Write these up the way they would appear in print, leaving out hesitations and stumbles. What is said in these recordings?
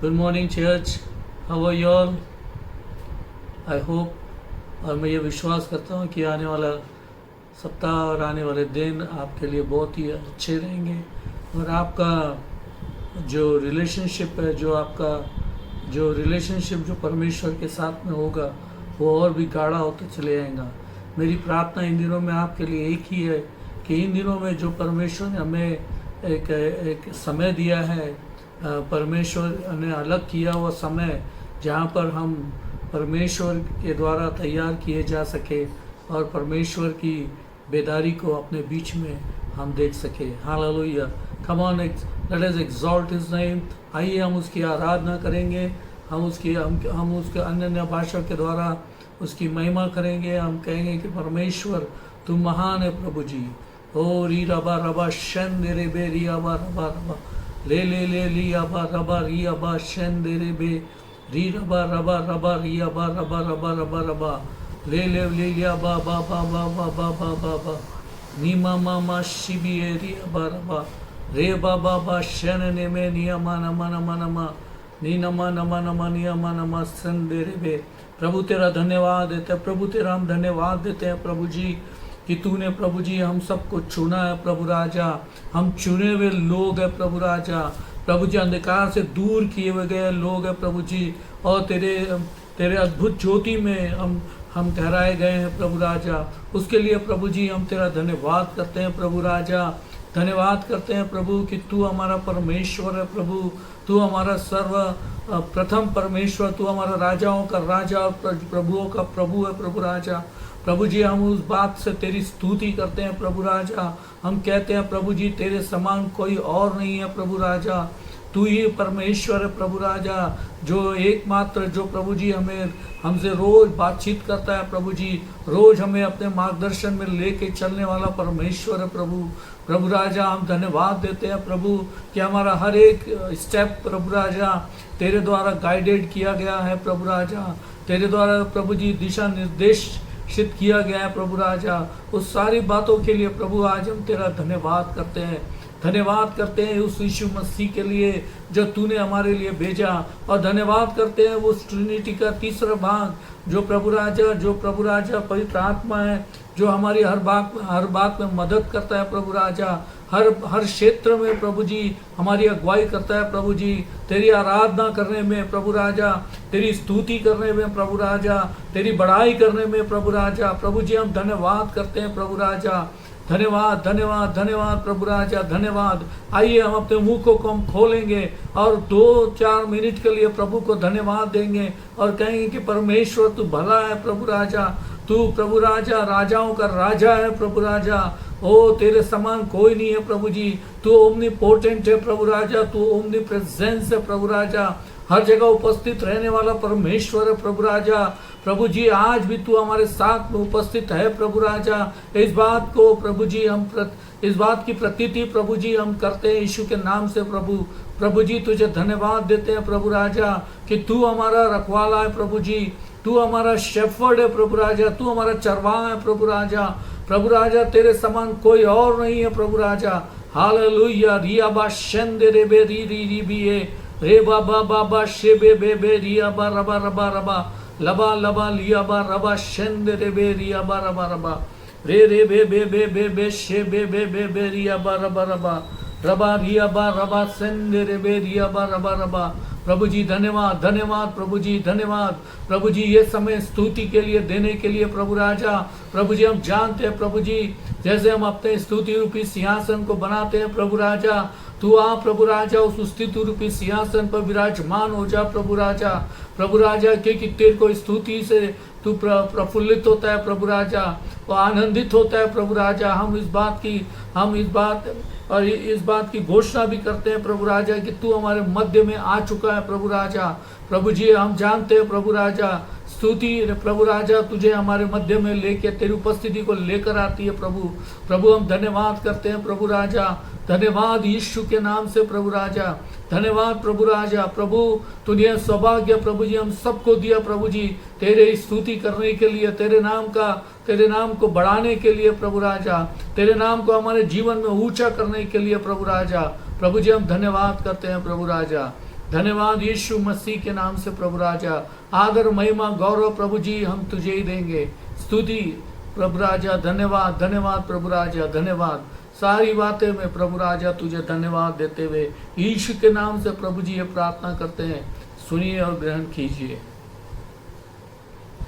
Good morning church, how are you all? I hope और मैं ये विश्वास करता हूँ कि आने वाला सप्ताह और आने वाले दिन आपके लिए बहुत ही अच्छे रहेंगे और आपका जो रिलेशनशिप है, जो रिलेशनशिप जो परमेश्वर के साथ में होगा वो और भी गाढ़ा होते चले जाएगा। मेरी प्रार्थना इन दिनों में आपके लिए एक ही है कि इन दिनों में जो परमेश्वर ने हमें एक समय दिया है, परमेश्वर ने अलग किया हुआ समय जहाँ पर हम परमेश्वर के द्वारा तैयार किए जा सके और परमेश्वर की बेदारी को अपने बीच में हम देख सके। Hallelujah, come on, let us exalt his name. आइए हम उसकी आराधना करेंगे, हम उसके अन्य भाषा के द्वारा उसकी महिमा करेंगे। हम कहेंगे कि परमेश्वर तुम महान है प्रभु जी। ओ री रबा रबा शन दे रे बे री अबा रबा रबा ले ले ले ली अबा रबा री अबा शन दे रे बे री रबा रबा रबा री अबा रबा रबा रबा रबा ले ले ले लिया बा बा बा बा बा बा बा बा बा नी मा मा मा शिबी ए री अबा रबा रे बा बा बा शन ने में नियमा नमा नमा नमा नी नमा नमा नमा नियमा नमा सन दे रे बे। प्रभु तेरा धन्यवाद देते हैं, प्रभु तेरा हम धन्यवाद देते हैं प्रभु जी कि तूने प्रभु जी हम सबको चुना है प्रभु राजा। हम चुने हुए लोग हैं प्रभु राजा। प्रभु जी अंधकार से दूर किए हुए गए लोग हैं प्रभु जी, और तेरे अद्भुत ज्योति में हम ठहराए गए हैं प्रभु राजा। उसके लिए प्रभु जी हम तेरा धन्यवाद करते हैं प्रभु राजा। धन्यवाद करते हैं प्रभु कि तू हमारा परमेश्वर है प्रभु, तू हमारा सर्व प्रथम परमेश्वर, तू हमारा राजाओं का राजा और प्रभुओं का प्रभु है प्रभु राजा। प्रभु जी हम उस बात से तेरी स्तुति करते हैं प्रभु राजा। हम कहते हैं प्रभु जी तेरे समान कोई और नहीं है प्रभु राजा, तू ही परमेश्वर है प्रभु राजा, जो एकमात्र जो प्रभु जी हमसे रोज बातचीत करता है प्रभु जी, रोज हमें अपने मार्गदर्शन में लेके चलने वाला परमेश्वर है प्रभु राजा। हम धन्यवाद देते हैं प्रभु कि हमारा हर एक स्टेप प्रभु राजा तेरे द्वारा गाइडेड किया गया है प्रभु राजा, तेरे द्वारा प्रभु जी दिशा निर्देशित किया गया है प्रभु राजा। उस सारी बातों के लिए प्रभु आज हम तेरा धन्यवाद करते हैं, धन्यवाद करते हैं उस यीशु मसीह के लिए जो तूने हमारे लिए भेजा, और धन्यवाद करते हैं उस ट्रिनिटी का तीसरा भाग जो प्रभु राजा पवित्र आत्मा है, जो हमारी हर बात में मदद करता है प्रभु राजा। हर क्षेत्र में प्रभु जी हमारी अगुवाई करता है प्रभु जी, तेरी आराधना करने में प्रभु राजा, तेरी स्तुति करने में प्रभु राजा, तेरी बड़ाई करने में प्रभु राजा। प्रभु जी हम धन्यवाद करते हैं प्रभु राजा। धन्यवाद धन्यवाद धन्यवाद प्रभु राजा, धन्यवाद। आइए हम अपने मुंह को हम खोलेंगे और 2-4 मिनट के लिए प्रभु को धन्यवाद देंगे और कहेंगे कि परमेश्वर तू भला है प्रभु राजा, तू प्रभु राजा राजाओं का राजा है प्रभु राजा। ओ तेरे समान कोई नहीं है प्रभु जी, तू ओमनीपोटेंट है प्रभु राजा, तू ओमनीप्रेजेंस है प्रभु राजा, हर जगह उपस्थित रहने वाला परमेश्वर है प्रभु राजा। प्रभु जी आज भी तू हमारे साथ में उपस्थित है प्रभु राजा। इस बात को प्रभु जी इस बात की प्रतीति प्रभु जी हम करते हैं यीशु के नाम से प्रभु जी तुझे धन्यवाद देते हैं प्रभु राजा कि तू हमारा रखवाला है प्रभु जी, तू हमारा शेफर्ड है प्रभु राजा, तू हमारा चरवाहा है प्रभु राजा। प्रभु राजा तेरे समान कोई और नहीं है प्रभु राजा। हालेलुया, रिया बा शंदे रे बे री री री बी ए रे बाबा बाबा शे बे बे बे रिया बा रबा रबा रबा लबा लबा लिया बा रबा शंदे रे बे रिया बा रबा रबा रे रे बे बे बे बे बे शे बे बे बे बे रिया बा रबा रबा रबा रिया बा रबा शंदे रे बे रिया बा रबा रबा। प्रभु जी धन्यवाद धन्यवाद प्रभु जी धन्यवाद। प्रभु जी ये समय स्तुति के लिए देने के लिए प्रभु राजा, प्रभु जी हम जानते हैं प्रभु जी जैसे हम अपने स्तुति रूपी सिंहासन को बनाते हैं प्रभु राजा, तू आ प्रभु राजा उस स्तुति रूपी सिंहासन पर विराजमान हो जा प्रभु राजा क्योंकि तेरे को स्तुति से तू प्रफुल्लित होता है प्रभु राजा, वो आनंदित होता है प्रभु राजा। हम इस बात की घोषणा भी करते हैं प्रभु राजा कि तू हमारे मध्य में आ चुका है प्रभु राजा। प्रभु जी हम जानते हैं प्रभु राजा स्तुति प्रभु राजा तुझे हमारे मध्य में लेके तेरी उपस्थिति को लेकर आती है प्रभु हम धन्यवाद करते हैं प्रभु राजा। धन्यवाद यीशु के नाम से प्रभु राजा, धन्यवाद प्रभु राजा। प्रभु तूने सौभाग्य प्रभु जी हम सबको दिया प्रभु जी तेरे स्तुति करने के लिए, तेरे नाम को बढ़ाने के लिए प्रभु राजा, तेरे नाम को हमारे जीवन में ऊंचा करने के लिए प्रभु राजा। प्रभु जी हम धन्यवाद करते हैं प्रभु राजा। धन्यवाद यीशु मसीह के नाम से प्रभु राजा। आदर महिमा गौरव प्रभु जी हम तुझे ही देंगे। स्तुति प्रभु राजा, धन्यवाद धन्यवाद प्रभु राजा, धन्यवाद। सारी बातें में प्रभु राजा तुझे धन्यवाद देते हुए यीशु के नाम से प्रभु जी ये प्रार्थना करते हैं, सुनिए और ग्रहण कीजिए।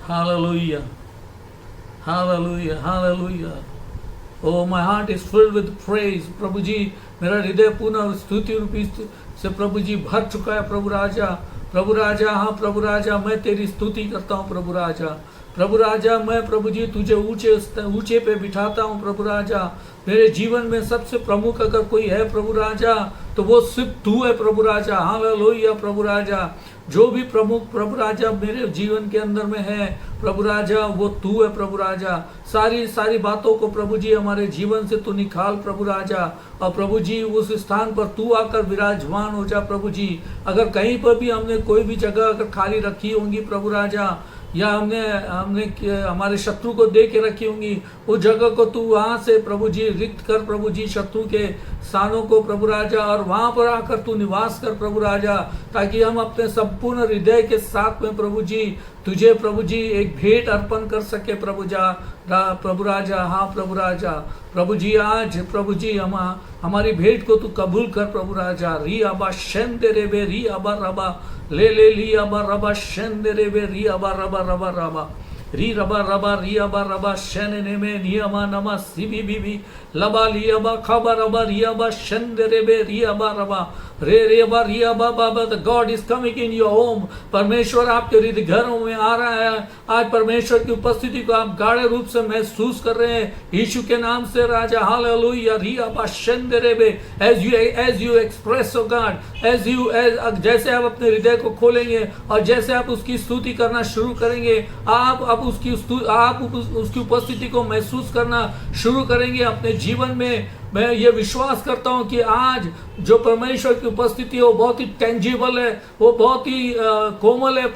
Hallelujah hallelujah hallelujah. Oh, my heart is filled with praise। प्रभु जी मेरा हृदय पूर्ण स्तुति रूपी से प्रभु जी भर चुका है प्रभु राजा। प्रभु राजा, हाँ प्रभु राजा, मैं तेरी स्तुति करता हूँ प्रभु राजा। प्रभु राजा, मैं प्रभु जी तुझे ऊंचे पे बिठाता हूँ प्रभु राजा। मेरे जीवन में सबसे प्रमुख अगर कोई है प्रभु राजा तो वो सिर्फ तू है प्रभु राजा। हालेलुया प्रभु राजा। जो भी प्रमुख प्रभु राजा मेरे जीवन के अंदर में है प्रभु राजा, वो तू है प्रभु राजा। सारी बातों को प्रभु जी हमारे जीवन से तू निकाल प्रभु राजा। और प्रभु जी उस स्थान पर तू आकर विराजमान हो जा प्रभु जी। अगर कहीं पर भी हमने कोई भी जगह अगर खाली रखी होंगी प्रभु राजा, या हमने हमारे शत्रु को दे के रखी होंगी, उस जगह को तू वहाँ से प्रभु जी रिक्त कर प्रभु जी, शत्रु के स्थानों को प्रभु राजा, और वहाँ पर आकर तू निवास कर प्रभु राजा, ताकि हम अपने संपूर्ण हृदय के साथ में प्रभु जी तुझे प्रभु जी एक भेंट अर्पण कर सके प्रभु राजा। हाँ प्रभु राजा, प्रभु जी आज प्रभु जी हमारी भेंट को तू कबूल कर प्रभु राजा। री अबा शेंदे रेबे री अबा रबा ले ली अबा रबा शेंदे रेबे री अबा रबा रबा रबा री रबा रबा री अबा रबा शेने में नियमा नमा सिबी बीबी लबा लियाबा खबा रबा रियाबा शेंदे रेबे री अबा रबा रे बा रिया बाबा। The God is coming in your home. परमेश्वर आपके हृदय घरों में आ रहा है। आज परमेश्वर की उपस्थिति को आप गाढ़े रूप से महसूस कर रहे हैं यीशु के नाम से राजा। हालेलुया रिया बा शेंदे रेबे। As you express O God, as जैसे आप अपने हृदय को खोलेंगे और जैसे आप उसकी स्तुति करना शुरू करेंगे, आप उसकी उपस्थिति को महसूस करना शुरू करेंगे अपने जीवन में। मैं ये विश्वास करता हूँ कि आज जो परमेश्वर की उपस्थिति है वो बहुत ही टेंजिबल है, वो बहुत ही कोमल है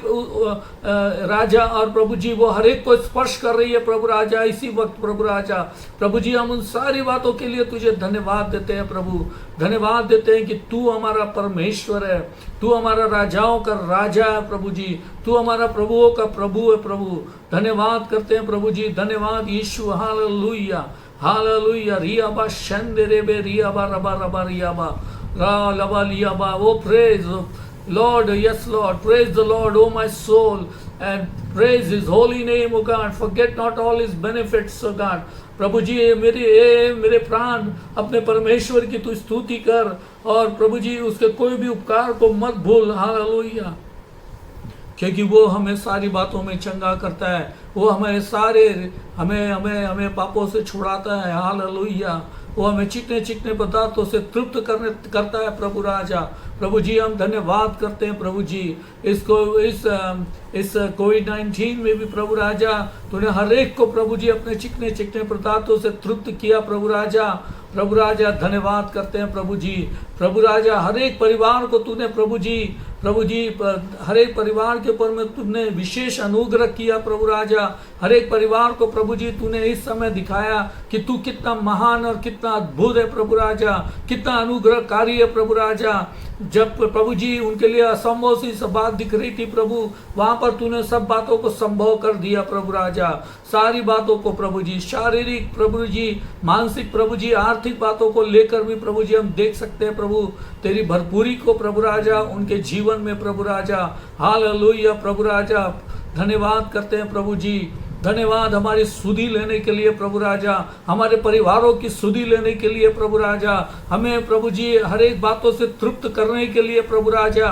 राजा। और प्रभु जी वो हर एक को स्पर्श कर रही है प्रभु राजा इसी वक्त प्रभु राजा। प्रभु जी हम उन सारी बातों के लिए तुझे धन्यवाद देते हैं प्रभु। धन्यवाद देते हैं कि तू हमारा परमेश्वर है, तू हमारा राजाओं का राजा है प्रभु जी, तू हमारा प्रभुओं का प्रभु है प्रभु। धन्यवाद करते हैं प्रभु जी। धन्यवाद यीशु। हालेलुया हालेलुया रिया बा शेंदे रेबे रिया बा रबा रबा रिया बा रा लबा लिया बा। ओ praise Lord, yes Lord, praise the Lord, O my soul, and praise His holy name, O God. Forget not all His benefits, O God. प्रभु जी मेरे प्राण अपने परमेश्वर की तू स्तुति कर, और प्रभु जी उसके कोई भी उपकार को मत भूल। हालेलुया, क्योंकि वो हमें सारी बातों में चंगा करता है, वो हमें सारे हमें पापों से छुड़ाता है। हालेलुया, वो हमें चिकने पदार्थों से तृप्त करता है प्रभु राजा। प्रभु जी हम धन्यवाद करते हैं प्रभु जी। इस कोविड-19 में भी प्रभु राजा तूने हर एक को प्रभु जी अपने चिकने पदार्थों से तृप्त किया प्रभु राजा। प्रभु राजा धन्यवाद करते हैं प्रभु जी। प्रभु राजा हर एक परिवार को तूने प्रभु जी हर एक परिवार के ऊपर में तुमने विशेष अनुग्रह किया प्रभु राजा। हर एक परिवार को प्रभु जी तूने इस समय दिखाया कि तू कितना महान और कितना अद्भुत है प्रभु राजा, कितना अनुग्रहकारी है प्रभु राजा। जब प्रभु जी उनके लिए असंभव सी सब बात दिख रही थी प्रभु, वहां पर तूने सब बातों को संभव कर दिया प्रभु राजा। सारी बातों को प्रभु जी, शारीरिक प्रभु जी, मानसिक प्रभु जी, आर्थिक बातों को लेकर भी प्रभु जी हम देख सकते हैं प्रभु तेरी भरपूरी को प्रभु राजा उनके जीवन में प्रभु राजा। हालेलुया प्रभु राजा, धन्यवाद करते हैं प्रभु जी। धन्यवाद हमारी सुधि लेने के लिए प्रभु राजा, हमारे परिवारों की सुधि लेने के लिए प्रभु राजा, हमें प्रभु जी हर एक बातों से तृप्त करने के लिए प्रभु राजा,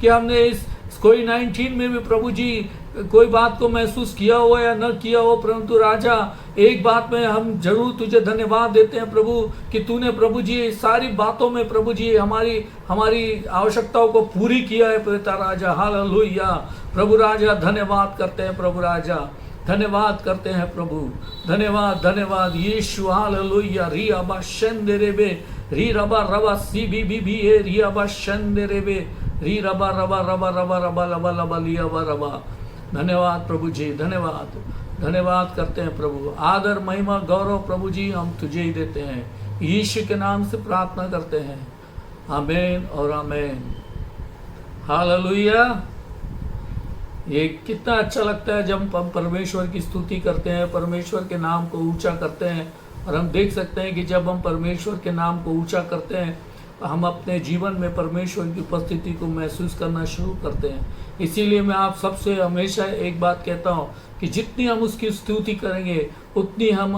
कि हमने इस कोविड-19 में भी प्रभु जी कोई बात को महसूस किया हो या न किया हो, परंतु राजा एक बात में हम जरूर तुझे धन्यवाद देते हैं प्रभु कि तूने प्रभु जी सारी बातों में प्रभु जी हमारी आवश्यकताओं को पूरी किया है पिता राजा। हालेलुया प्रभु राजा, धन्यवाद करते हैं प्रभु राजा, धन्यवाद करते हैं प्रभु। धन्यवाद यीशु। हालेलुया रिया बा शेंदे रेबे री रबा रबा सी बी बी बी ए रिया बा शेंदे रेबे री रबा रबा रबा रबा रबा लबा लबा लिया बा रबा। धन्यवाद प्रभु जी, धन्यवाद करते हैं प्रभु। आदर महिमा गौरव प्रभु जी हम तुझे ही देते हैं, यीशु के नाम से प्रार्थना करते हैं, आमीन और आमीन। हालेलुया। ये कितना अच्छा लगता है जब हम परमेश्वर की स्तुति करते हैं, परमेश्वर के नाम को ऊंचा करते हैं। और हम देख सकते हैं कि जब हम परमेश्वर के नाम को ऊंचा करते हैं, हम अपने जीवन में परमेश्वर की उपस्थिति को महसूस करना शुरू करते हैं। इसीलिए मैं आप सबसे हमेशा एक बात कहता हूँ कि जितनी हम उसकी स्तुति करेंगे, उतनी हम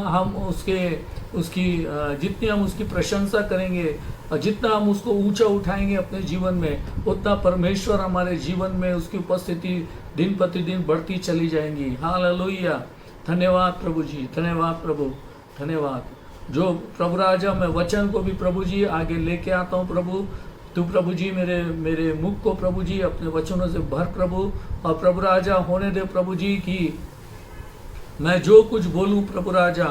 जितनी हम उसकी प्रशंसा करेंगे और जितना हम उसको ऊंचा उठाएंगे अपने जीवन में, उतना परमेश्वर हमारे जीवन में उसकी उपस्थिति दिन प्रतिदिन बढ़ती चली जाएंगी। हालेलुया। धन्यवाद प्रभु जी, धन्यवाद प्रभु, धन्यवाद। जो प्रभु राजा, मैं वचन को भी प्रभु जी आगे लेके आता हूँ प्रभु। तू प्रभु जी मेरे मुख को प्रभु जी अपने वचनों से भर प्रभु। और प्रभु राजा होने दे प्रभु जी की मैं जो कुछ बोलूँ प्रभु राजा,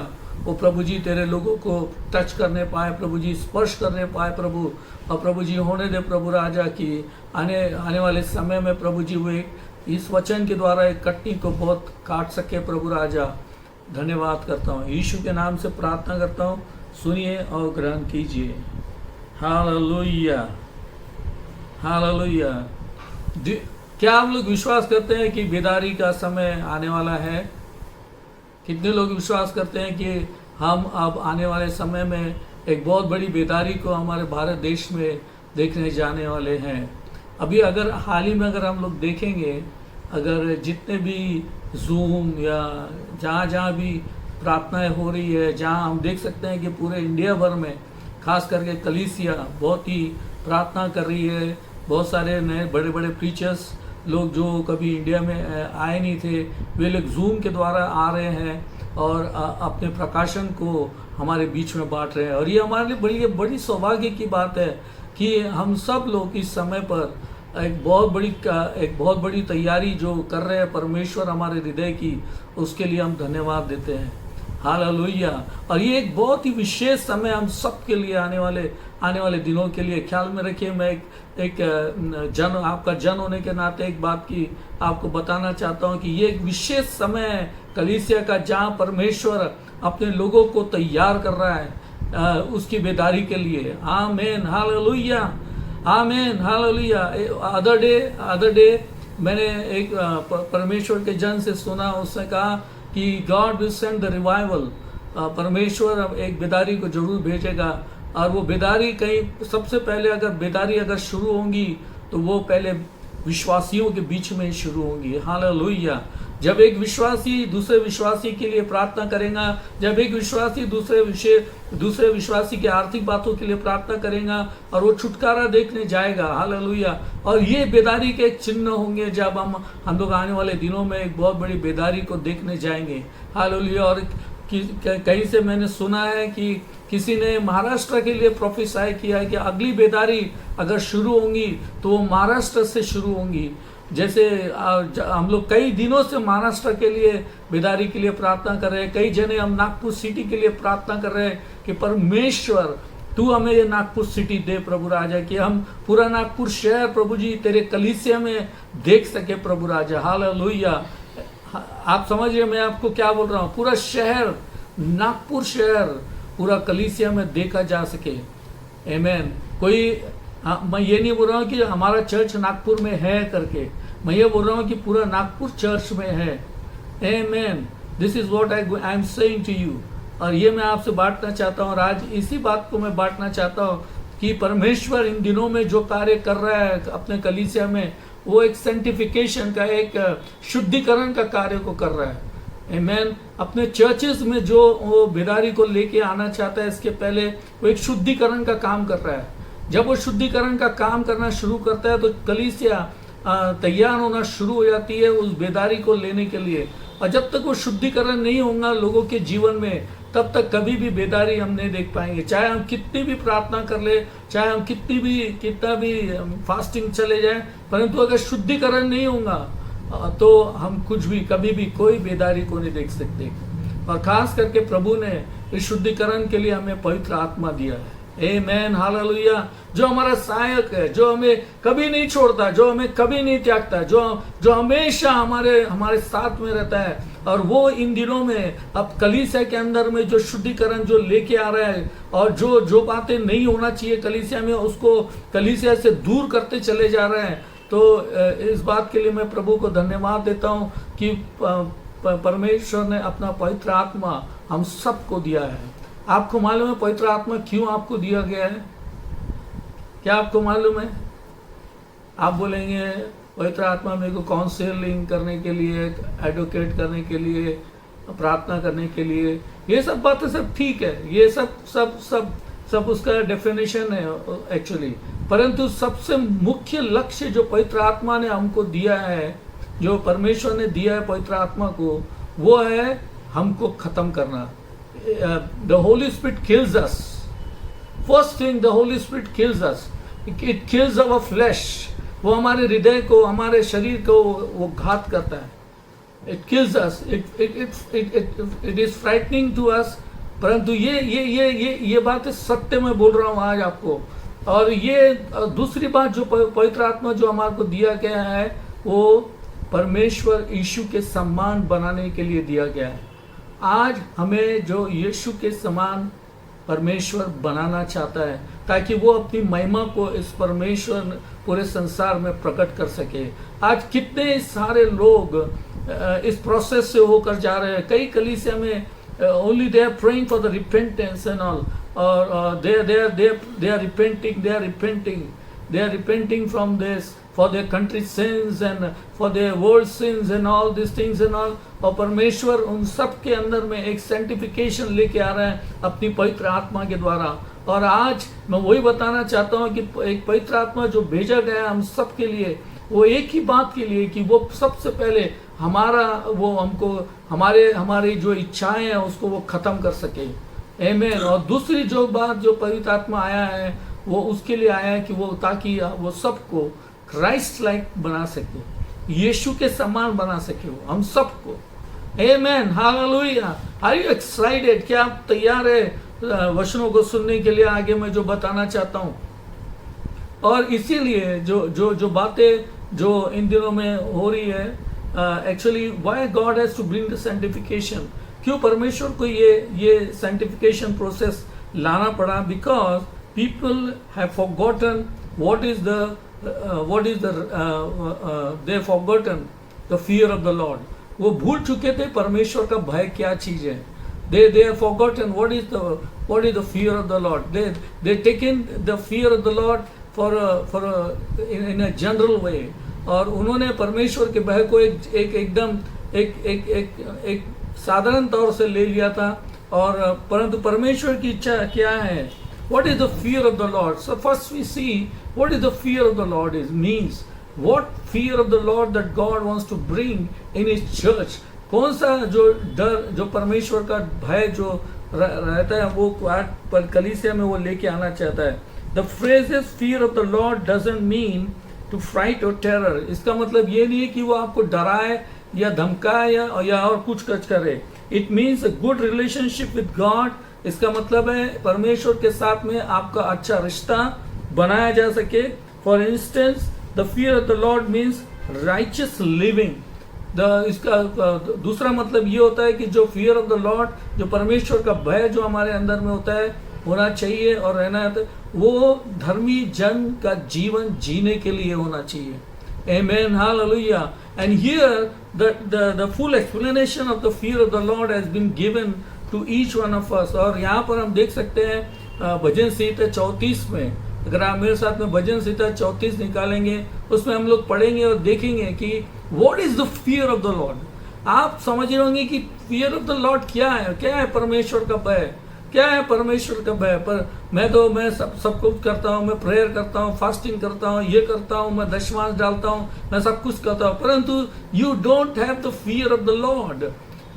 वो प्रभु जी तेरे लोगों को टच करने पाए प्रभु जी, स्पर्श करने पाए प्रभु। और प्रभु जी होने दे प्रभु राजा की आने वाले समय में प्रभु जी वो इस वचन के द्वारा एक कटनी को बहुत काट सके प्रभु राजा। धन्यवाद करता हूँ, यीशु के नाम से प्रार्थना करता हूँ, सुनिए और ग्रहण कीजिए। Hallelujah, hallelujah. क्या आप लोग विश्वास करते हैं कि बेदारी का समय आने वाला है? कितने लोग विश्वास करते हैं कि हम अब आने वाले समय में एक बहुत बड़ी बेदारी को हमारे भारत देश में देखने जाने वाले हैं? अभी अगर हाल ही में अगर हम लोग देखेंगे, अगर जितने भी जूम या जहाँ भी प्रार्थनाएं हो रही है, जहाँ हम देख सकते हैं कि पूरे इंडिया भर में खास करके कलीसिया बहुत ही प्रार्थना कर रही है। बहुत सारे नए बड़े बड़े प्रीचर्स लोग जो कभी इंडिया में आए नहीं थे, वे लोग जूम के द्वारा आ रहे हैं और अपने प्रकाशन को हमारे बीच में बांट रहे हैं। और ये हमारे लिए बड़ी सौभाग्य की बात है कि हम सब लोग इस समय पर एक बहुत बड़ी तैयारी जो कर रहे हैं परमेश्वर हमारे हृदय की, उसके लिए हम धन्यवाद देते हैं। हालेलुया। और ये एक बहुत ही विशेष समय हम सब के लिए आने वाले दिनों के लिए ख्याल में रखिए। मैं आपका जन होने के नाते एक बात की आपको बताना चाहता हूँ कि ये एक विशेष समय है कलीसिया का, जहाँ परमेश्वर अपने लोगों को तैयार कर रहा है उसकी बेदारी के लिए। आमीन, हालेलुया, आमीन, हालेलुया। अदर डे मैंने एक परमेश्वर के जन से सुना, उसने कहा कि God will send the revival. परमेश्वर एक बेदारी को जरूर भेजेगा। और वो बेदारी कहीं सबसे पहले अगर शुरू होंगी तो वो पहले विश्वासियों के बीच में ही शुरू होंगी। हालेलुया। जब एक विश्वासी दूसरे विश्वासी के लिए प्रार्थना करेगा, जब एक विश्वासी दूसरे विश्वासी के आर्थिक बातों के लिए प्रार्थना करेगा और वो छुटकारा देखने जाएगा। हालेलुया। और ये बेदारी के एक चिन्ह होंगे जब हम लोग आने वाले दिनों में एक बहुत बड़ी बेदारी को देखने जाएंगे। हालेलुया। और कहीं से मैंने सुना है कि किसी ने महाराष्ट्र के लिए प्रोफेसाई किया है कि अगली बेदारी अगर शुरू होंगी तो वो महाराष्ट्र से शुरू होंगी। जैसे हम लोग कई दिनों से महाराष्ट्र के लिए बेदारी के लिए प्रार्थना कर रहे हैं, कई जने हम नागपुर सिटी के लिए प्रार्थना कर रहे हैं कि परमेश्वर तू हमें ये नागपुर सिटी दे प्रभु राजा, कि हम पूरा नागपुर शहर प्रभु जी तेरे कलीसिया में देख सके प्रभु राजा। हालेलुया। आप समझिए मैं आपको क्या बोल रहा हूँ, पूरा शहर, नागपुर शहर पूरा कलीसिया में देखा जा सके। आमीन। मैं ये नहीं बोल रहा हूँ कि हमारा चर्च नागपुर में है करके, मैं ये बोल रहा हूँ कि पूरा नागपुर चर्च में है। Amen. This is what I am saying to you. और ये मैं आपसे बांटना चाहता हूँ, और आज इसी बात को मैं बांटना चाहता हूँ कि परमेश्वर इन दिनों में जो कार्य कर रहा है अपने कलीसिया में, वो एक सेंटिफिकेशन का, एक शुद्धिकरण का कार्य को कर रहा है। आमीन। अपने चर्चेस में जो वो बेदारी को लेके आना चाहता है, इसके पहले वो एक शुद्धिकरण का काम कर रहा है। जब वो शुद्धिकरण का काम करना शुरू करता है तो कलीसिया तैयार होना शुरू हो जाती है उस बेदारी को लेने के लिए। और जब तक वो शुद्धिकरण नहीं होगा लोगों के जीवन में, तब तक कभी भी बेदारी हम नहीं देख पाएंगे। चाहे हम कितनी भी प्रार्थना कर ले, चाहे हम कितना भी फास्टिंग चले जाए, परंतु अगर शुद्धिकरण नहीं होगा तो हम कुछ भी कभी भी कोई बेदारी को नहीं देख सकते। और खास करके प्रभु ने इस शुद्धिकरण के लिए हमें पवित्र आत्मा दिया है। आमीन, हालेलुया। जो हमारा सहायक है, जो हमें कभी नहीं छोड़ता, जो हमें कभी नहीं त्यागता, जो हमेशा हमारे साथ में रहता है। और वो इन दिनों में अब कलीसिया के अंदर में जो शुद्धिकरण जो लेके आ रहा है, और जो बातें नहीं होना चाहिए कलीसिया में, उसको कलीसिया से दूर करते चले जा रहे हैं। तो इस बात के लिए मैं प्रभु को धन्यवाद देता हूँ कि परमेश्वर ने अपना पवित्र आत्मा हम सबको दिया है। आपको मालूम है पवित्र आत्मा क्यों आपको दिया गया है? क्या आपको मालूम है? आप बोलेंगे पवित्र आत्मा मेरे को काउंसलिंग करने के लिए, एडवोकेट करने के लिए, प्रार्थना करने के लिए, ये सब बातें सब ठीक है, ये सब सब सब सब उसका डेफिनेशन है एक्चुअली। परंतु सबसे मुख्य लक्ष्य जो पवित्र आत्मा ने हमको दिया है, जो परमेश्वर ने दिया है पवित्र आत्मा को, वो है हमको खत्म करना। The Holi spirit kills us. First thing, the Holi spirit kills us. It kills our flash. वो हमारे हृदय को, हमारे शरीर को वो घात करता है। It kills us. It is frightening to us. परंतु ये बात सत्य में बोल रहा हूँ आज आपको। और ये दूसरी बात जो पवित्र आत्मा जो हमारे को दिया गया है, वो परमेश्वर यीशु के समान बनाने के लिए दिया गया है। आज हमें जो यीशु के समान परमेश्वर बनाना चाहता है, ताकि वो अपनी महिमा को इस परमेश्वर पूरे संसार में प्रकट कर सके। आज कितने सारे लोग इस प्रोसेस से होकर जा रहे हैं। कई कलीसिया में only they are praying for the repentance and all, or they are repenting from this, for their country's sins and for their world sins and all these things and all। और परमेश्वर उन सब के अंदर में एक सेंटिफिकेशन लेके आ रहे हैं अपनी पवित्र आत्मा के द्वारा। और आज मैं वही बताना चाहता हूँ कि एक पवित्र आत्मा जो भेजा गया हम सब के लिए, वो एक ही बात के लिए कि वो सबसे पहले हमारा, वो हमको हमारी जो इच्छाएं हैं उसको वो खत्म कर सके। आमीन। और दूसरी जो बात जो पवित्र आत्मा आया है, वो उसके लिए आया है कि वो ताकि वो सबको क्राइस्ट लाइक बना सके, यीशु के समान बना सके वो हम सबको। Amen. Hallelujah. Are you excited? क्या आप तैयार है वचनों को सुनने के लिए? आगे मैं जो बताना चाहता हूँ, और इसीलिए जो बातें जो इन दिनों में हो रही है, actually why God has to bring the sanctification. क्यों परमेश्वर को ये सैंक्टिफिकेशन प्रोसेस लाना पड़ा? Because people have forgotten what is the they have forgotten the fear of the Lord. वो भूल चुके थे परमेश्वर का भय क्या चीज है। They have forgotten what is the fear of the Lord. They taken the fear of the Lord in a general way, और उन्होंने परमेश्वर के भय को एकदम एक साधारण तौर से ले लिया था। और परंतु परमेश्वर की इच्छा क्या है? What is the fear of the Lord? So first we see what is the fear of the Lord means. What fear of the Lord that God wants to bring in His church. कौन सा जो डर, जो परमेश्वर का भय जो रहता है, वो पर कलीसिया में वो लेके आना चाहता है। The phrases fear of the Lord doesn't mean to fright और टेरर। इसका मतलब ये नहीं है कि वो आपको डराए या धमकाए या और कुछ करे। It means a good relationship with God. इसका मतलब है परमेश्वर के साथ में आपका अच्छा रिश्ता बनाया जा सके। For instance, the fear of the Lord means righteous living. इसका दूसरा मतलब ये होता है कि जो फियर ऑफ द लॉर्ड, जो परमेश्वर का भय जो हमारे अंदर में होता है, होना चाहिए और रहना है, वो धर्मी जन का जीवन जीने के लिए होना चाहिए। आमीन। Hallelujah. And here the full explanation of the fear of the Lord has been given to each one of us। और यहाँ पर हम देख सकते हैं भजन संहिता 34 में, अगर आप मेरे साथ में भजन संहिता 34 निकालेंगे, उसमें हम लोग पढ़ेंगे और देखेंगे कि what is the fear of the Lord. आप समझ रहे होंगे कि फियर ऑफ द लॉर्ड क्या है। क्या है परमेश्वर का भय? क्या है परमेश्वर का भय? पर मैं सब कुछ करता हूँ, मैं प्रेयर करता हूँ, फास्टिंग करता हूँ, ये करता हूँ, मैं दशमांश डालता हूँ, मैं सब कुछ करता हूँ, परंतु you don't have the fear of the Lord.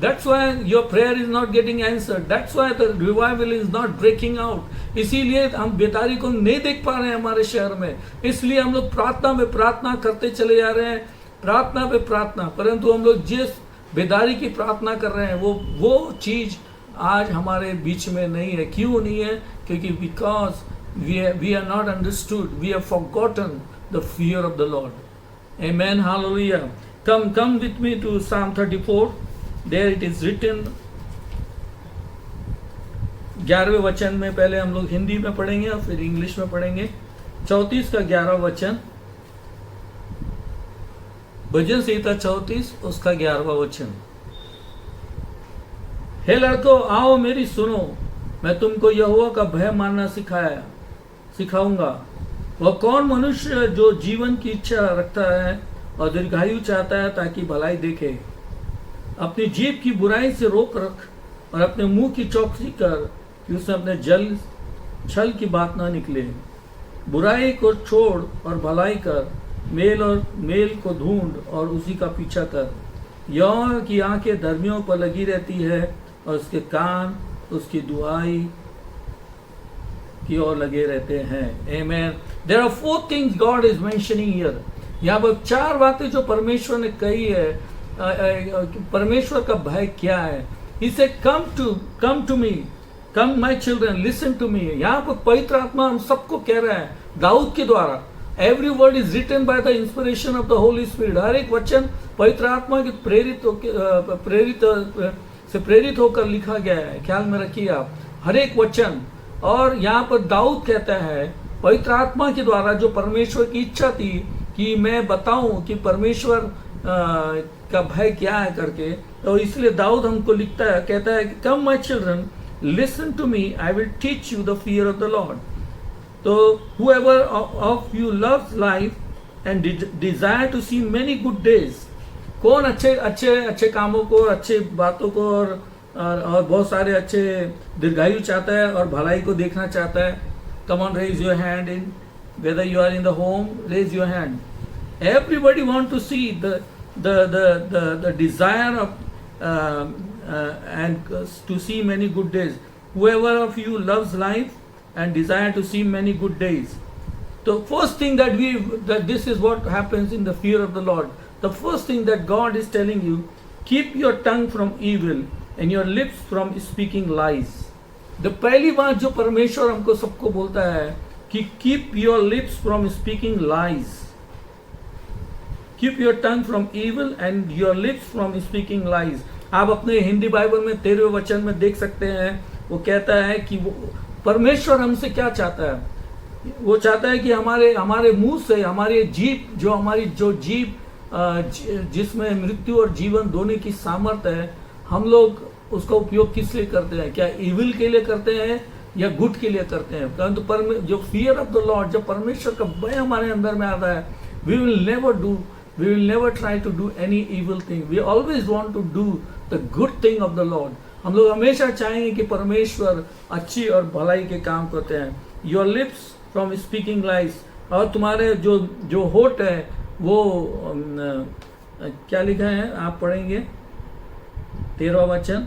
That's why your prayer is not getting answered. That's why the revival is not breaking out. इसीलिए हम बेदारी को नहीं देख पा रहे हैं हमारे शहर में। इसलिए हम लोग प्रार्थना में प्रार्थना करते चले जा रहे हैं, प्रार्थना पे प्रार्थना, परंतु हम लोग जिस बेदारी की प्रार्थना कर रहे हैं वो चीज आज हमारे बीच में नहीं है। क्यों नहीं है? क्योंकि because we are not understood, we have forgotten the fear of the Lord. Amen. Hallelujah. Come with me to Psalm 34। There it is written। 11वें वचन में पहले हम लोग हिंदी में पढ़ेंगे और फिर इंग्लिश में पढ़ेंगे। 34 का 11 वचन। भजन संहिता 34 उसका 11वां वचन। हे लड़कों, आओ मेरी सुनो, मैं तुमको यहोवा का भय मानना सिखाऊंगा। वह कौन मनुष्य जो जीवन की इच्छा रखता है और दीर्घायु चाहता है ताकि भलाई देखे। अपनी जीभ की बुराई से रोक रख और अपने मुंह की चौकसी कर कि उससे अपने छल की बात ना निकले। बुराई को छोड़ और भलाई कर, मेल को ढूंढ और उसी का पीछा कर। यहोवा की आंखें धर्मियों पर लगी रहती है और उसके कान उसकी दुहाई की ओर लगे रहते हैं। Amen. There are 4 things God is mentioning here. यहाँ पर 4 बातें जो परमेश्वर ने कही है। परमेश्वर का भय क्या है? He said, come to me, come my children, listen to me. यहाँ पर पवित्र आत्मा हम सबको कह रहा है दाऊद के द्वारा। Every word is written by the inspiration of the Holy Spirit. हर एक वचन पवित्र आत्मा के प्रेरित होकर लिखा गया है। ख्याल में रखिए आप हर एक वचन। और यहाँ पर दाऊद कहता है पवित्र आत्मा के द्वारा, जो परमेश्वर की इच्छा थी कि मैं बताऊं कि परमेश्वर का भय क्या है करके, तो इसलिए दाऊद हमको लिखता है, कहता है कि come my children, listen to me, I will teach you the fear of the Lord. तो whoever of you loves life and desire to see many good days, कौन अच्छे कामों को, अच्छे बातों को और बहुत सारे अच्छे दीर्घायु चाहता है और भलाई को देखना चाहता है? Come on, raise your hand in whether you are in the home, raise your hand. Everybody want to see the desire of and to see many good days. Whoever of you loves life and desire to see many good days. The first thing that this is what happens in the fear of the Lord. The first thing that God is telling you, keep your tongue from evil and your lips from speaking lies. The पहली बात जो परमेश्वर हमको सबको बोलता है कि keep your lips from speaking lies. Keep your tongue from evil and your lips from speaking lies. आप अपने हिंदी बाइबल में 13वें वचन में देख सकते हैं, वो कहता है कि वो परमेश्वर हमसे क्या चाहता है। वो चाहता है कि हमारे मुंह से, हमारी जीभ जिसमें मृत्यु और जीवन दोनों की सामर्थ्य है, हम लोग उसका उपयोग किस लिए करते हैं? क्या इविल के लिए करते हैं या गुड के लिए करते हैं? परंतु जो फियर ऑफ द लॉर्ड, जब परमेश्वर का भय हमारे अंदर में आता है, we will never try to do any evil thing. We always want to do the good thing of the Lord. हम लोग हमेशा चाहेंगे कि परमेश्वर अच्छी और भलाई के काम करते हैं। Your lips from speaking lies, और तुम्हारे जो होठ है वो क्या लिखा है आप पढ़ेंगे 13वां वचन,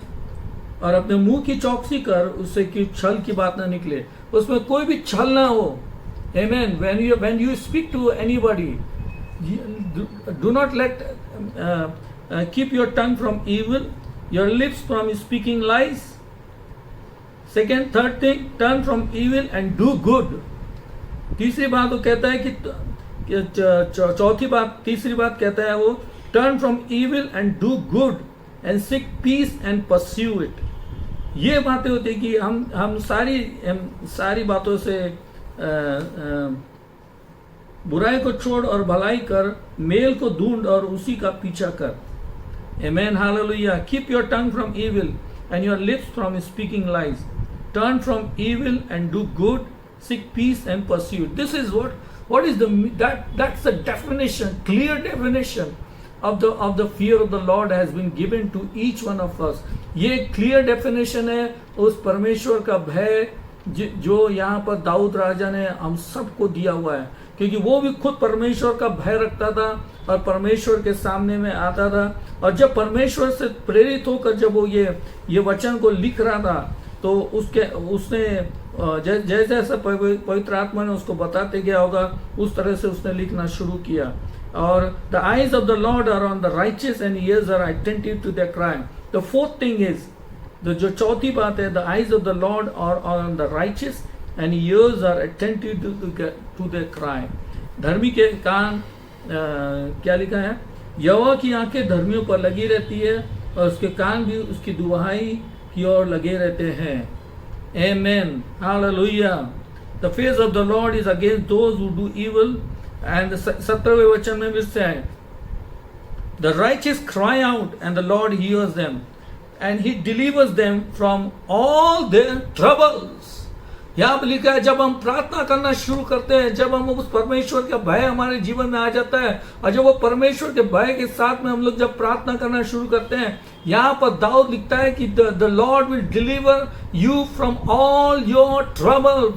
और अपने मुंह की चौकसी कर, उससे कि छल की बात ना निकले, उसमें कोई भी छल ना हो। Amen. When you speak to anybody, do not let keep your tongue from evil, your lips from speaking lies. Second, third thing, turn from evil and do good. तीसरी बात वो कहता है कि तीसरी बात कहता है वो, turn from evil and do good and seek peace and pursue it. ये बातें होती है कि हम सारी बातों से बुराई को छोड़ और भलाई कर, मेल को ढूंढ और उसी का पीछा कर. Amen. Hallelujah. Keep your tongue from evil and your lips from speaking lies. Turn from evil and do good. Seek peace and pursue it. This is what is that's the definition, clear definition of the fear of the Lord has been given to each one of us. ये clear definition है उस परमेश्वर का भय जो यहाँ पर दाऊद राजा ने हम सबको दिया हुआ है, क्योंकि वो भी खुद परमेश्वर का भय रखता था और परमेश्वर के सामने में आता था. और जब परमेश्वर से प्रेरित होकर जब वो ये वचन को लिख रहा था, तो उसने जैसे पवित्र आत्मा ने उसको बताते गया होगा, उस तरह से उसने लिखना शुरू किया. और the eyes of the Lord are on the righteous and ears are attentive to their cry. The fourth thing is, जो चौथी बात है, the eyes of the Lord are on the righteous and ears are attentive to their cry. धर्मी के कान क्या लिखा है, यहोवा की आंखें धर्मियों पर लगी रहती है और उसके कान भी उसकी दुहाई की ओर लगे रहते हैं. Amen. Hallelujah. The face of the Lord is against those who do evil. And 17वें वचन में भी से है, The righteous cry out and the Lord hears them and he delivers them from all their troubles. यहाँ पर लिखा है जब हम प्रार्थना करना शुरू करते हैं, जब हम उस परमेश्वर का भय हमारे जीवन में आ जाता है और जब वो परमेश्वर के भय के साथ में हम लोग जब प्रार्थना करना शुरू करते हैं, यहाँ पर दाऊद लिखता है कि the Lord will deliver you from all your trouble,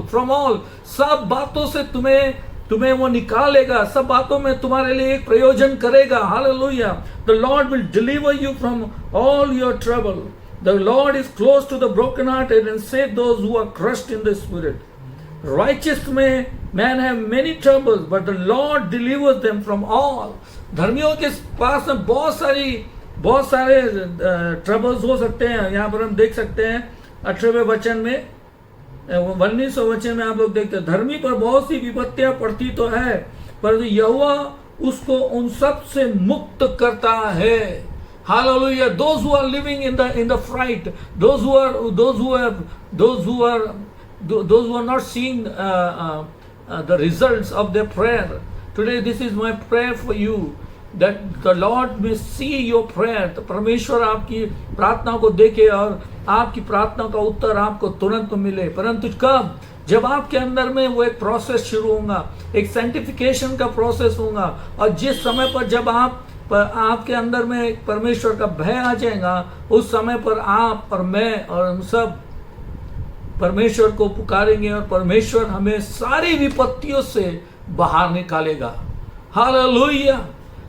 from all सब बातों से तुम्हें वो निकालेगा, सब बातों में तुम्हारे लिए एक प्रयोजन करेगा. Hallelujah. The Lord will deliver you from all your trouble. The Lord is close to the brokenhearted and save those who are crushed in the spirit. Righteous man have many troubles, but the Lord delivers them from all. धर्मियों के पास में बहुत सारे troubles हो सकते हैं. यहाँ पर हम देख सकते हैं 18वें वचन में, 19वें वचन में आप लोग देखते हैं, धर्मी पर बहुत सी विपत्तियां पड़ती तो है, परंतु यहोवा उसको उन सब से मुक्त करता है. Hallelujah. Those who are living in the fright, those who are not seeing the results of their prayer. Today, this is my prayer for you, that the Lord may see your prayer. तो परमेश्वर आपकी प्रार्थना को देखे और आपकी प्रार्थना का उत्तर आपको तुरंत मिले. परंतु कब? जब आपके अंदर में वो एक प्रोसेस शुरू होगा, एक सैंक्टिफिकेशन का प्रोसेस होगा, और जिस समय पर जब आपके अंदर में एक परमेश्वर का भय आ जाएगा, उस समय पर आप और मैं और हम सब परमेश्वर को पुकारेंगे और परमेश्वर हमें सारी विपत्तियों से बाहर निकालेगा. हालेलुया.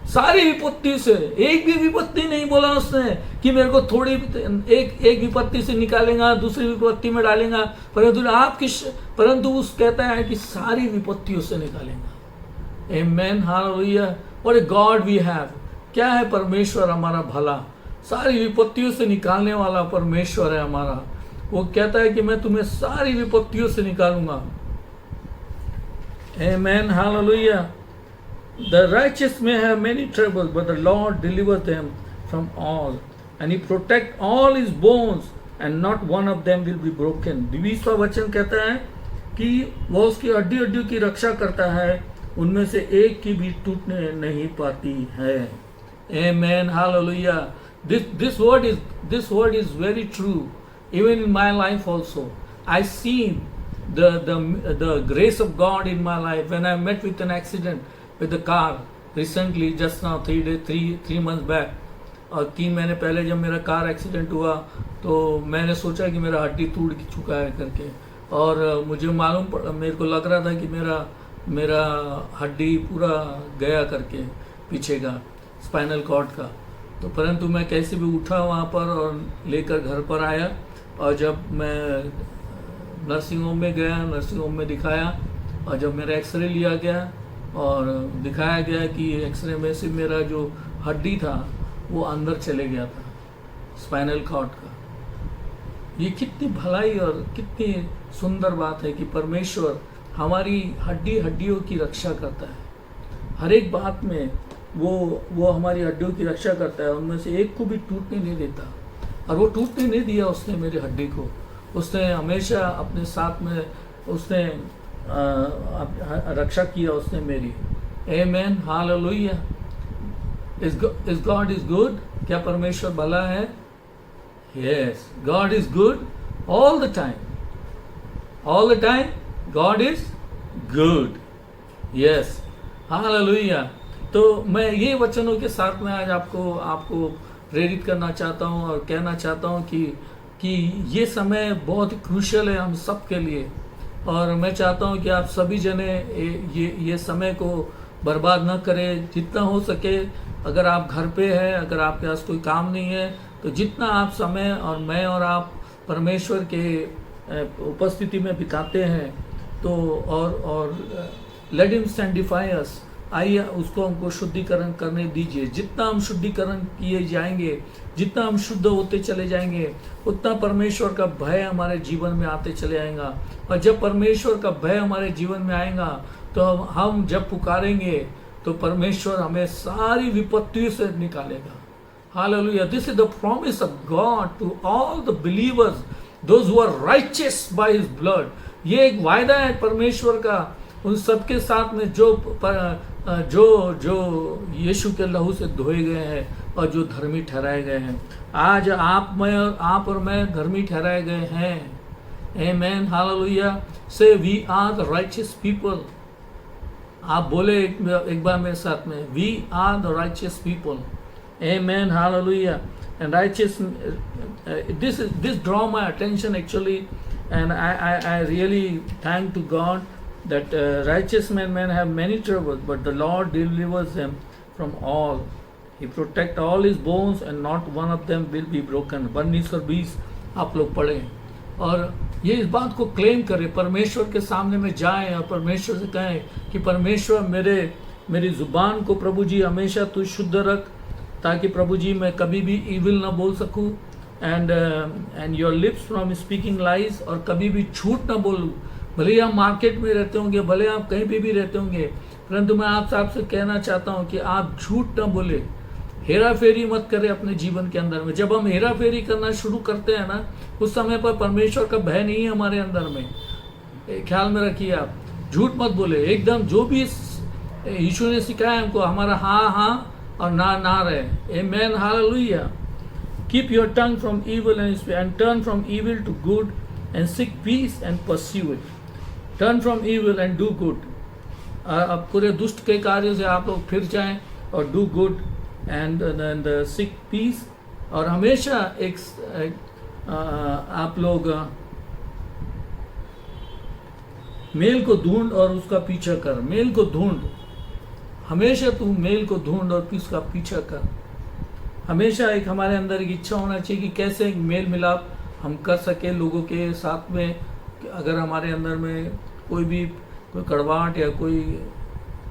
सारी विपत्ति से. एक भी विपत्ति नहीं बोला उसने कि मेरे को थोड़ी एक विपत्ति से निकालेगा, दूसरी विपत्ति में डालेगा, परंतु उस कहता है कि सारी विपत्तियों से निकालेगा. Amen. Hallelujah. What a God we have. क्या है परमेश्वर हमारा भला, सारी विपत्तियों से निकालने वाला परमेश्वर है हमारा. वो कहता है कि मैं तुम्हें सारी विपत्तियों से निकालूंगा. आमेन. Hallelujah. The righteous may have many troubles, but the Lord delivers them from all, and He protect all His bones, and not one of them will be broken. 20वां वचन कहता है कि वो उसकी हड्डी की रक्षा करता है, उनमें से एक की भी टूटने नहीं पाती है. Amen. Hallelujah. This word is very true. Even in my life also, I see the grace of God in my life. When I met with an accident with the car recently, just now 3 months back, और 3 महीने पहले जब मेरा car accident हुआ तो मैंने सोचा कि मेरा हड्डी टूट चुका है करके, और मुझे मेरे को लग रहा था कि मेरा हड्डी पूरा गया करके, पीछे का स्पाइनल कॉर्ड का. तो परंतु मैं कैसे भी उठा वहाँ पर और लेकर घर पर आया, और जब मैं नर्सिंग होम में गया, नर्सिंग होम में दिखाया, और जब मेरा एक्सरे लिया गया और दिखाया गया कि एक्सरे में से मेरा जो हड्डी था वो अंदर चले गया था, स्पाइनल कॉर्ड का. ये कितनी भलाई और कितनी सुंदर बात है कि परमेश्वर हमारी हड्डियों की रक्षा करता है. हर एक बात में वो हमारी हड्डियों की रक्षा करता है, उनमें से एक को भी टूटने नहीं देता. और वो टूटने नहीं दिया उसने मेरी हड्डी को. उसने हमेशा अपने साथ में उसने रक्षा किया उसने मेरी. Amen. Hallelujah. Is God is good. क्या परमेश्वर भला है? Yes, God is good all the time. All the time God is good. Yes. Hallelujah. तो मैं ये वचनों के साथ में आज आपको प्रेरित करना चाहता हूँ और कहना चाहता हूँ कि ये समय बहुत क्रूशियल है हम सब के लिए, और मैं चाहता हूँ कि आप सभी जने ये समय को बर्बाद न करें. जितना हो सके, अगर आप घर पे हैं, अगर आपके पास कोई काम नहीं है, तो जितना आप समय और मैं और आप परमेश्वर के उपस्थिति में बिताते हैं, तो और लेट हिम सैंक्टिफाई अस. आइए उसको हमको शुद्धिकरण करने दीजिए. जितना हम शुद्धिकरण किए जाएंगे, जितना हम शुद्ध होते चले जाएंगे, उतना परमेश्वर का भय हमारे जीवन में आते चले आएगा. और जब परमेश्वर का भय हमारे जीवन में आएगा, तो हम जब पुकारेंगे तो परमेश्वर हमें सारी विपत्तियों से निकालेगा. Hallelujah. This is the promise of God to all the believers, those who are righteous by his blood. ये एक वायदा है परमेश्वर का उन सबके साथ में जो जो जो यीशु के लहू से धोए गए हैं और जो धर्मी ठहराए गए हैं। आज आप और मैं धर्मी ठहराए गए हैं। Amen, hallelujah. So we are the righteous people. आप बोले एक बार मेरे साथ में, we are the righteous people. Amen, hallelujah. And righteous, this draw my attention actually, and I really thank to God that righteous men have many troubles, but the Lord delivers them from all. He protect all his bones, and not one of them will be broken. 1920 आप लोग पढ़ें और ये इस बात को claim करें, परमेश्वर के सामने में जाएं और परमेश्वर से कहें कि परमेश्वर मेरी ज़ुबान को प्रभु जी हमेशा तू शुद्ध रख, ताकि प्रभु जी मैं कभी भी ईविल ना बोल सकूं, and your lips from speaking lies, और कभी भी झूठ ना बोलूं। भले ही आप मार्केट में रहते होंगे, भले आप कहीं भी रहते होंगे, परंतु मैं आपसे कहना चाहता हूं कि आप झूठ ना बोले, हेरा फेरी मत करें अपने जीवन के अंदर में। जब हम हेरा फेरी करना शुरू करते हैं ना, उस समय पर परमेश्वर का भय नहीं है हमारे अंदर में। ख्याल में रखिए, आप झूठ मत बोले, एकदम जो भी यीशु ने सिखाया हमको, हमारा हाँ हाँ और ना रहे। Amen, hallelujah. Keep your tongue from evil and turn from evil to good, and seek peace and pursue it. Turn from evil and do good. अब पूरे दुष्ट के कार्यों से आप लोग फिर जाएं और do good and seek peace, और हमेशा आप लोग मेल को ढूंढ और उसका पीछा कर। मेल को ढूंढ, हमेशा तू मेल को ढूंढ और उसका पीछा कर। हमेशा एक हमारे अंदर एक इच्छा होना चाहिए कि कैसे एक मेल मिलाप हम कर सके लोगों के साथ में। अगर हमारे अंदर में कोई कड़वाहट या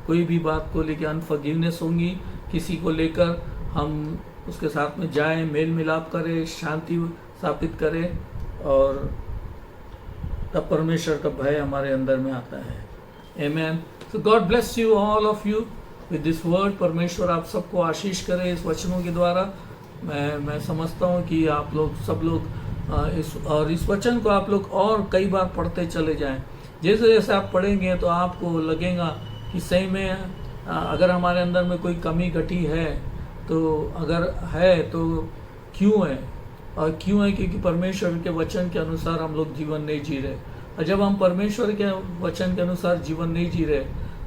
कोई भी बात को लेकर अनफॉरगिवनेस होंगी किसी को लेकर, हम उसके साथ में जाएं, मेल मिलाप करें, शांति स्थापित करें, और तब परमेश्वर का भय हमारे अंदर में आता है। आमेन। So God bless you, all of you, with this word. परमेश्वर आप सबको आशीष करे इस वचनों के द्वारा। मैं समझता हूँ कि आप लोग सब लोग इस वचन को आप लोग और कई बार पढ़ते चले जाएं। जैसे जैसे आप पढ़ेंगे तो आपको लगेगा कि सही में अगर हमारे अंदर में कोई कमी घटी है, तो अगर है तो क्यों है, और क्यों है क्योंकि परमेश्वर के वचन के अनुसार हम लोग जीवन नहीं जी रहे। और जब हम परमेश्वर के वचन के अनुसार जीवन नहीं जी रहे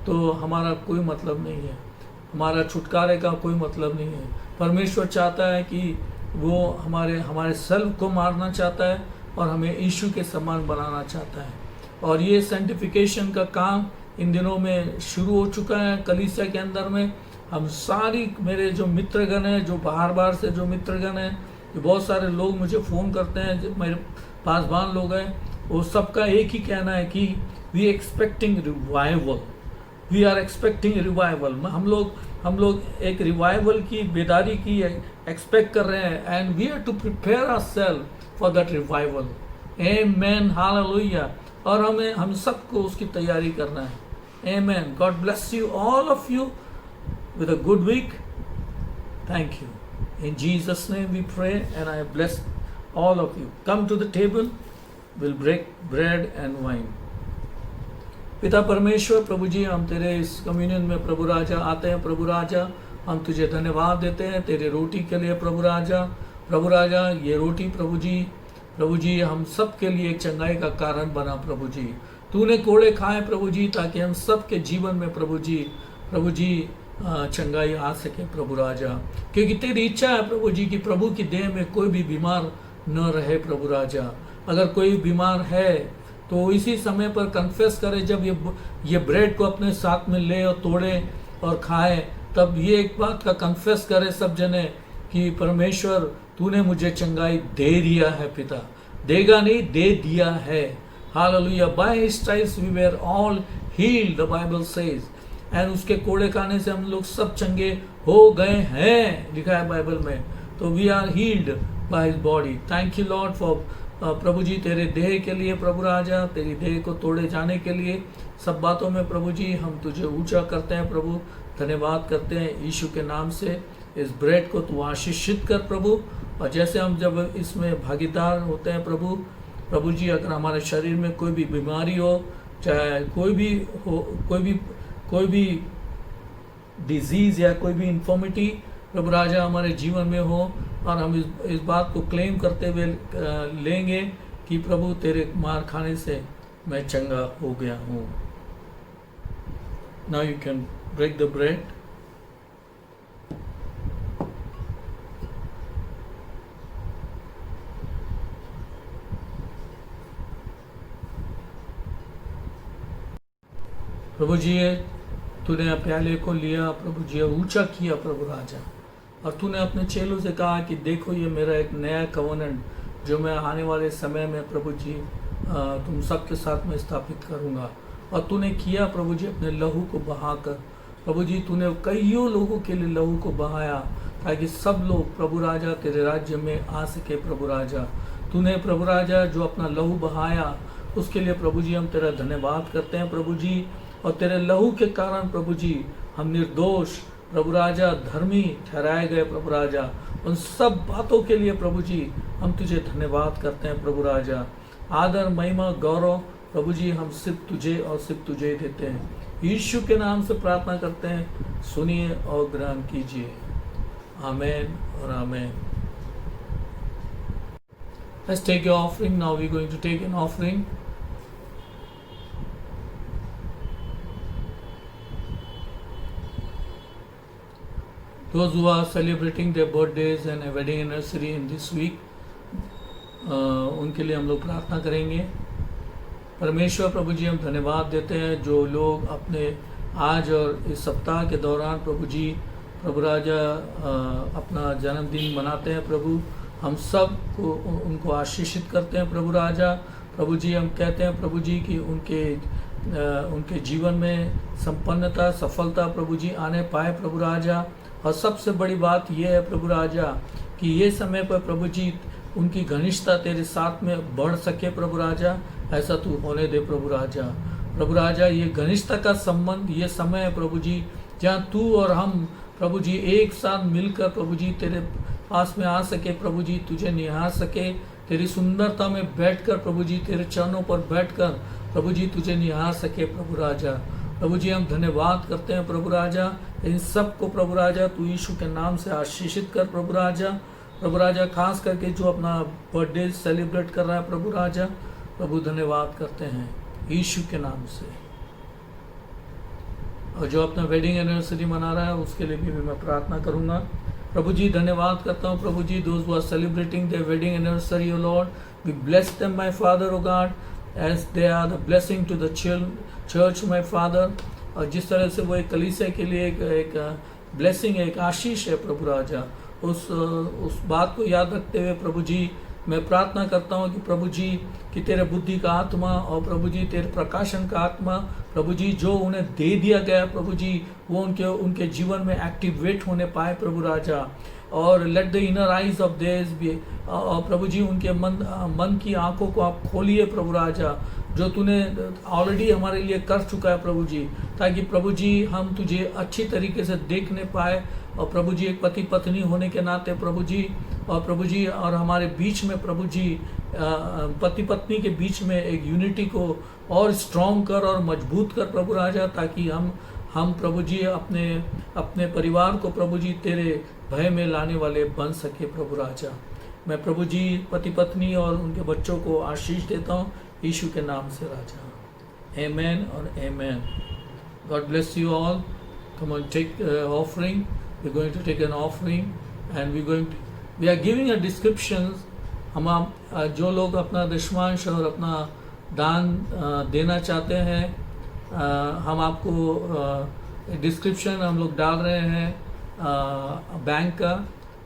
तो हमारा कोई मतलब नहीं है, हमारा छुटकारे का कोई मतलब नहीं है। परमेश्वर चाहता है कि वो हमारे सेल्फ को मारना चाहता है और हमें यीशु के समान बनाना चाहता है। और ये सेंटिफिकेशन का काम इन दिनों में शुरू हो चुका है कलीसिया के अंदर में। हम सारी मेरे जो मित्रगण हैं, जो बाहर से जो मित्रगण हैं, जो बहुत सारे लोग मुझे फ़ोन करते हैं, जो मेरे पासवान लोग हैं, वो सबका एक ही कहना है कि we expecting revival, we are expecting revival. हम लोग एक रिवाइवल की बेदारी की एक्सपेक्ट कर रहे हैं, and we are to prepare ourselves for that revival. Amen, hallelujah. और हम सबको उसकी तैयारी करना है। Amen. God bless you, all of you, with a good week. Thank you. In Jesus' name we pray, and I bless all of you. Come to the table. We'll break bread and wine. पिता परमेश्वर, प्रभु जी, हम तेरे इस communion में प्रभु राजा आते हैं। प्रभु राजा, हम तुझे धन्यवाद देते हैं तेरे रोटी के लिए। प्रभु राजा ये रोटी प्रभु जी हम सब के लिए एक चंगाई का कारण बना। प्रभु जी, तूने कोड़े खाए प्रभु जी, ताकि हम सब के जीवन में प्रभु जी चंगाई आ सके। प्रभु राजा, क्योंकि तेरी इच्छा है प्रभु जी कि प्रभु की देह में कोई भी बीमार न रहे। प्रभु राजा, अगर कोई बीमार है तो इसी समय पर कन्फेस करे, जब ये ब्रेड को अपने साथ में ले और तोड़े और खाए, तब ये एक बात का कन्फेस करे सब जने कि परमेश्वर तूने मुझे चंगाई दे दिया है। पिता, देगा नहीं, दे दिया है। Hallelujah. By his stripes we were all healed, the Bible says. And उसके कोड़े खाने से हम लोग सब चंगे हो गए हैं, लिखा है बाइबल में। तो we are healed by his body. Thank you Lord for प्रभु जी तेरे देह के लिए। प्रभु राजा, तेरी देह को तोड़े जाने के लिए सब बातों में प्रभु जी हम तुझे ऊंचा करते हैं। प्रभु धन्यवाद करते हैं यीशु के नाम से। इस ब्रेड को तू आशीषित कर प्रभु, और जैसे हम जब इसमें भागीदार होते हैं प्रभु जी, अगर हमारे शरीर में कोई भी बीमारी हो, चाहे कोई भी डिजीज़ या कोई भी इन्फॉर्मिटी प्रभु राजा हमारे जीवन में हो, और हम इस बात को क्लेम करते हुए लेंगे कि प्रभु तेरे मार खाने से मैं चंगा हो गया हूँ। Now you can break the bread. प्रभु जी, तूने प्याले को लिया प्रभु जी, ऊंचा किया प्रभु राजा, और तूने अपने चेलों से कहा कि देखो ये मेरा एक नया कवनेंट जो मैं आने वाले समय में प्रभु जी तुम सबके साथ में स्थापित करूँगा। और तूने किया प्रभु जी अपने लहू को बहाकर। प्रभु जी तूने कईयों लोगों के लिए लहू को बहाया ताकि सब लोग प्रभु राजा तेरे राज्य में आ सके। प्रभु राजा तूने प्रभु राजा जो अपना लहू बहाया उसके लिए प्रभु जी हम तेरा धन्यवाद करते हैं प्रभु जी। और तेरे लहू के कारण प्रभु जी हम निर्दोष प्रभु राजा धर्मी ठहराए गए प्रभु राजा। उन सब बातों के लिए प्रभु जी हम तुझे धन्यवाद करते हैं प्रभु राजा। आदर महिमा गौरव प्रभु जी हम सिर्फ तुझे और सिर्फ तुझे देते हैं। यीशु के नाम से प्रार्थना करते हैं, सुनिए और ग्रहण कीजिए। आमेन और आमेन। Let's take your offering now. We're going to take an offering. Those who are celebrating their birthdays and a wedding anniversary in this week, उनके लिए हम लोग प्रार्थना करेंगे। परमेश्वर प्रभु जी हम धन्यवाद देते हैं जो लोग अपने आज और इस सप्ताह के दौरान प्रभु जी प्रभु राजा अपना जन्मदिन मनाते हैं। प्रभु हम सब को उनको आशीषित करते हैं प्रभु राजा। प्रभु जी हम कहते हैं प्रभु जी कि उनके जीवन में संपन्नता सफलता प्रभु जी आने पाए प्रभु राजा। और सबसे बड़ी बात यह है प्रभु राजा कि ये समय पर प्रभु जी उनकी घनिष्ठता तेरे साथ में बढ़ सके प्रभु राजा। ऐसा तू होने दे प्रभु राजा। प्रभु राजा ये घनिष्ठता का संबंध ये समय है प्रभु जी जहाँ तू और हम प्रभु जी एक साथ मिलकर प्रभु जी तेरे पास में आ सके प्रभु जी, तुझे निहार सके, तेरी सुंदरता में बैठकर प्रभु जी तेरे चरणों पर बैठकर प्रभु जी तुझे निहार सके प्रभु राजा। प्रभु जी हम धन्यवाद करते हैं प्रभु राजा। इन सब को प्रभु राजा तू यीशु के नाम से आशीषित कर प्रभु राजा। प्रभु राजा खास करके जो अपना बर्थडे सेलिब्रेट कर रहा है प्रभु राजा, प्रभु धन्यवाद करते हैं यीशु के नाम से। और जो अपना वेडिंग एनिवर्सरी मना रहा है उसके लिए भी मैं प्रार्थना करूंगा। प्रभु जी धन्यवाद करता हूँ प्रभु जी, those who are celebrating their wedding anniversary O Lord, we bless them my father O God as they are the blessing to the church my father. और जिस तरह से वो एक कलीसिया के लिए एक ब्लेसिंग है, एक आशीष है प्रभु राजा, उस बात को याद रखते हुए प्रभु जी मैं प्रार्थना करता हूँ कि प्रभु जी कि तेरे बुद्धि का आत्मा और प्रभु जी तेरे प्रकाशन का आत्मा प्रभु जी जो उन्हें दे दिया गया प्रभु जी वो उनके जीवन में एक्टिवेट होने पाए प्रभु राजा। और let the inner eyes of theirs be, और प्रभु जी उनके मन की आंखों को आप खोलिए प्रभु राजा, जो तूने ऑलरेडी हमारे लिए कर चुका है प्रभु जी, ताकि प्रभु जी हम तुझे अच्छी तरीके से देखने पाए। और प्रभु जी एक पति पत्नी होने के नाते प्रभु जी और प्रभु जी और हमारे बीच में प्रभु जी पति पत्नी के बीच में एक यूनिटी को और स्ट्रॉन्ग कर और मजबूत कर प्रभु राजा, ताकि हम प्रभु जी अपने परिवार को प्रभु जी तेरे भय में लाने वाले बन सके प्रभु राजा। मैं प्रभु जी पति पत्नी और उनके बच्चों को आशीष देता हूँ यीशु के नाम से राजा। आमेन और amen. God bless you all. Come on, take offering. We're going to take an offering and we are giving a descriptions. हम जो लोग अपना दशमांश और अपना दान देना चाहते हैं, हम आपको डिस्क्रिप्शन हम लोग डाल रहे हैं बैंक का।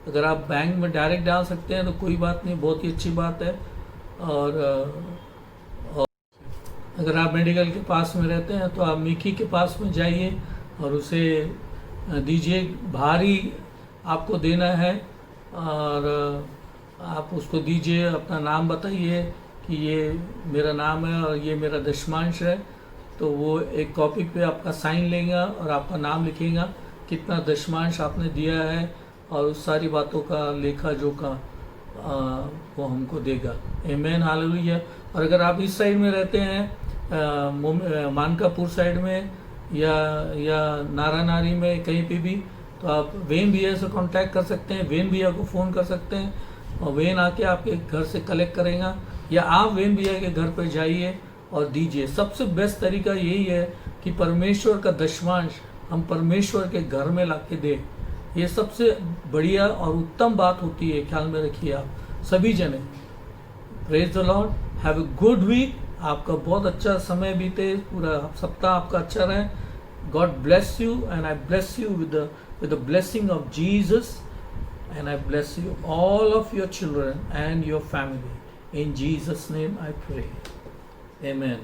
अगर आप बैंक में डायरेक्ट डाल सकते हैं तो कोई बात नहीं, बहुत ही अच्छी बात है। और अगर आप मेडिकल के पास में रहते हैं तो आप मिकी के पास में जाइए और उसे दीजिए। भारी आपको देना है और आप उसको दीजिए, अपना नाम बताइए कि ये मेरा नाम है और ये मेरा दशमांश है। तो वो एक कॉपी पे आपका साइन लेगा और आपका नाम लिखेगा, कितना दशमांश आपने दिया है, और उस सारी बातों का लेखा जोखा वो हमको देगा। आमेन, हालेलुया। और अगर आप इस साइड में रहते हैं मानकापुर साइड में या नारा नारी में कहीं पे भी, तो आप वेन भैया से कांटेक्ट कर सकते हैं, वेन भैया को फ़ोन कर सकते हैं और वेन आके आपके घर से कलेक्ट करेगा, या आप वेन भैया के घर पर जाइए और दीजिए। सबसे बेस्ट तरीका यही है कि परमेश्वर का दशमांश हम परमेश्वर के घर में ला के दें। ये सबसे बढ़िया और उत्तम बात होती है, ख्याल में रखिए आप सभी जने। Praise the Lord, have a good week. आपका बहुत अच्छा समय बीते, पूरा सप्ताह आपका अच्छा रहे। God bless you and I bless you with the blessing of Jesus, and I bless you all of your children and your family. In Jesus' name I pray. Amen.